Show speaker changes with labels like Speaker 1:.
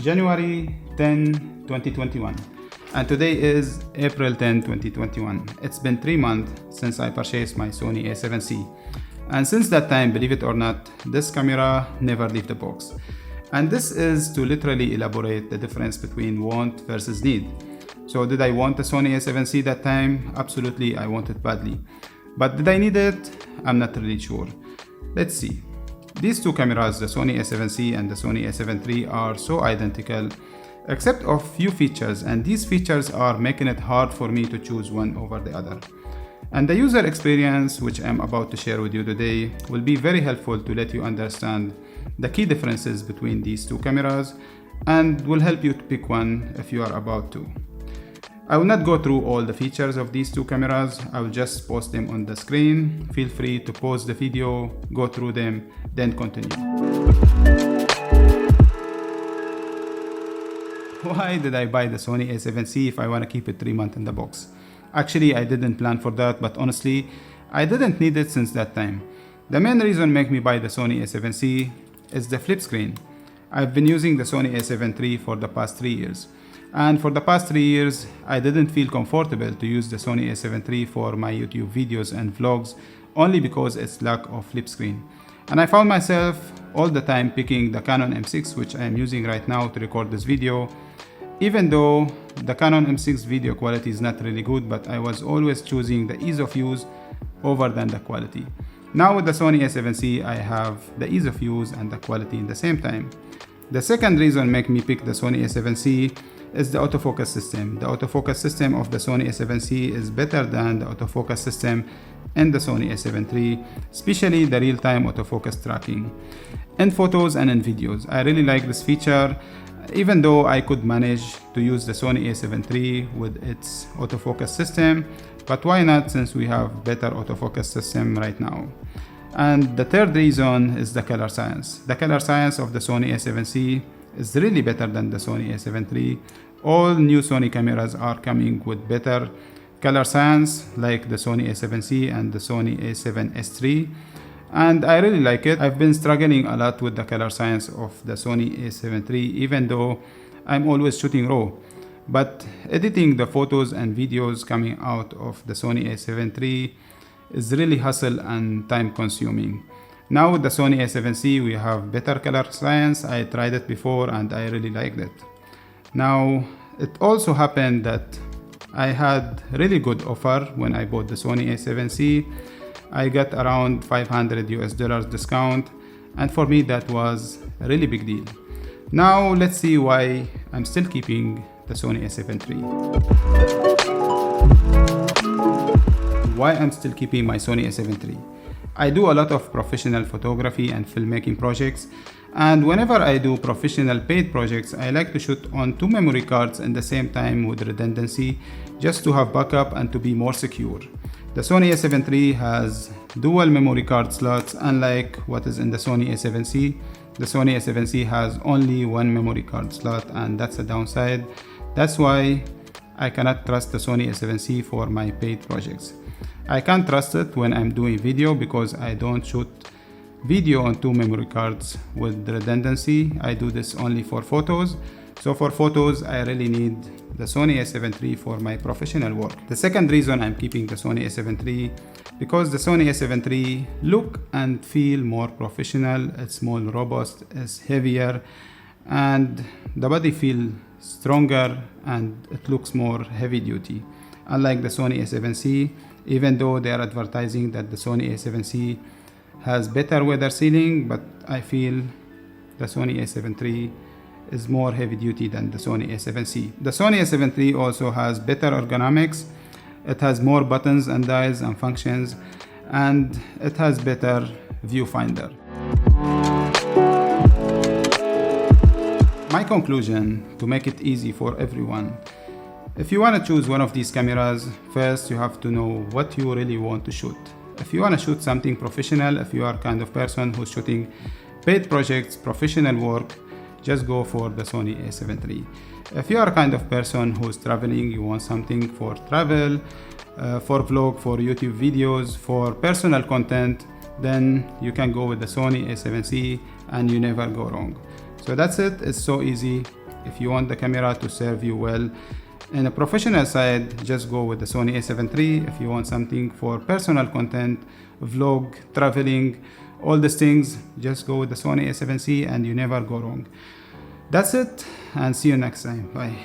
Speaker 1: January 10, 2021, and today is April 10, 2021. It's been 3 months since I purchased my Sony a7c, and since that time, believe it or not, this camera never left the box. And this is to literally elaborate the difference between want versus need. So did I want the Sony a7c that time? Absolutely, I want it badly. But did I need it? I'm not really sure. Let's see. These two cameras, the Sony a7c and the Sony a7 III, are so identical except of few features, and these features are making it hard for me to choose one over the other. And the user experience, which I'm about to share with you today, will be very helpful to let you understand the key differences between these two cameras and will help you to pick one if you are about to. I will not go through all the features of these two cameras. I will just post them on the screen. Feel free to pause the video, go through them, then continue. Why did I buy the Sony a7c if I want to keep it 3 months in the box? Actually, I didn't plan for that, but honestly, I didn't need it since that time. The main reason make me buy the Sony a7c is the flip screen. I've been using the Sony a7 III for the past 3 years. And for the past 3 years, I didn't feel comfortable to use the Sony a7 III for my YouTube videos and vlogs only because its lack of flip screen. And I found myself all the time picking the Canon M6, which I am using right now to record this video. Even though the Canon M6 video quality is not really good, but I was always choosing the ease of use over than the quality. Now with the Sony a7c, I have the ease of use and the quality in the same time. The second reason make me pick the Sony a7c is the autofocus system. The autofocus system of the Sony a7c is better than the autofocus system in the Sony a7 III, especially the real-time autofocus tracking in photos and in videos. I really like this feature, even though I could manage to use the Sony a7 III with its autofocus system, but why not, since we have better autofocus system right now. And the third reason is the color science. The color science of the Sony a7c is really better than the Sony a7 III. All new Sony cameras are coming with better color science, like the Sony a7c and the Sony a7S III, and I really like it. I've been struggling a lot with the color science of the Sony a7 III, even though I'm always shooting RAW. But editing the photos and videos coming out of the Sony a7 III is really hassle and time consuming. Now with the Sony a7c, we have better color science. I tried it before and I really liked it. Now, it also happened that I had really good offer when I bought the Sony a7c. I got around $500 discount, and for me that was a really big deal. Now let's see why I'm still keeping the Sony a7 III. Why I'm still keeping my Sony a7 III. I do a lot of professional photography and filmmaking projects, and whenever I do professional paid projects, I like to shoot on 2 memory cards in the same time with redundancy, just to have backup and to be more secure. The Sony a7 III has dual memory card slots, unlike what is in the Sony a7c. The Sony a7c has only 1 memory card slot, and that's a downside. That's why I cannot trust the Sony a7c for my paid projects. I can't trust it when I'm doing video because I don't shoot video on 2 memory cards with redundancy. I do this only for photos. So for photos, I really need the Sony a7 III for my professional work. The second reason I'm keeping the Sony a7 III, because the Sony a7 III look and feel more professional. It's more robust, it's heavier, and the body feels stronger and it looks more heavy duty. Unlike the Sony a7c, even though they are advertising that the Sony a7c has better weather sealing, but I feel the Sony a7 III is more heavy duty than the Sony a7c. The Sony a7 III also has better ergonomics. It has more buttons and dials and functions, and it has better viewfinder. My conclusion, to make it easy for everyone: if you want to choose one of these cameras, first you have to know what you really want to shoot. If you want to shoot something professional, if you are kind of person who's shooting paid projects, professional work, just go for the Sony a7 III. If you are a kind of person who's traveling, you want something for travel, for vlog, for YouTube videos, for personal content, then you can go with the Sony a7c and you never go wrong. So that's it. It's so easy. If you want the camera to serve you well in a professional side, just go with the Sony a7 III. If you want something for personal content, vlog, traveling, all these things, just go with the Sony a7C and you never go wrong. That's it, and see you next time. Bye.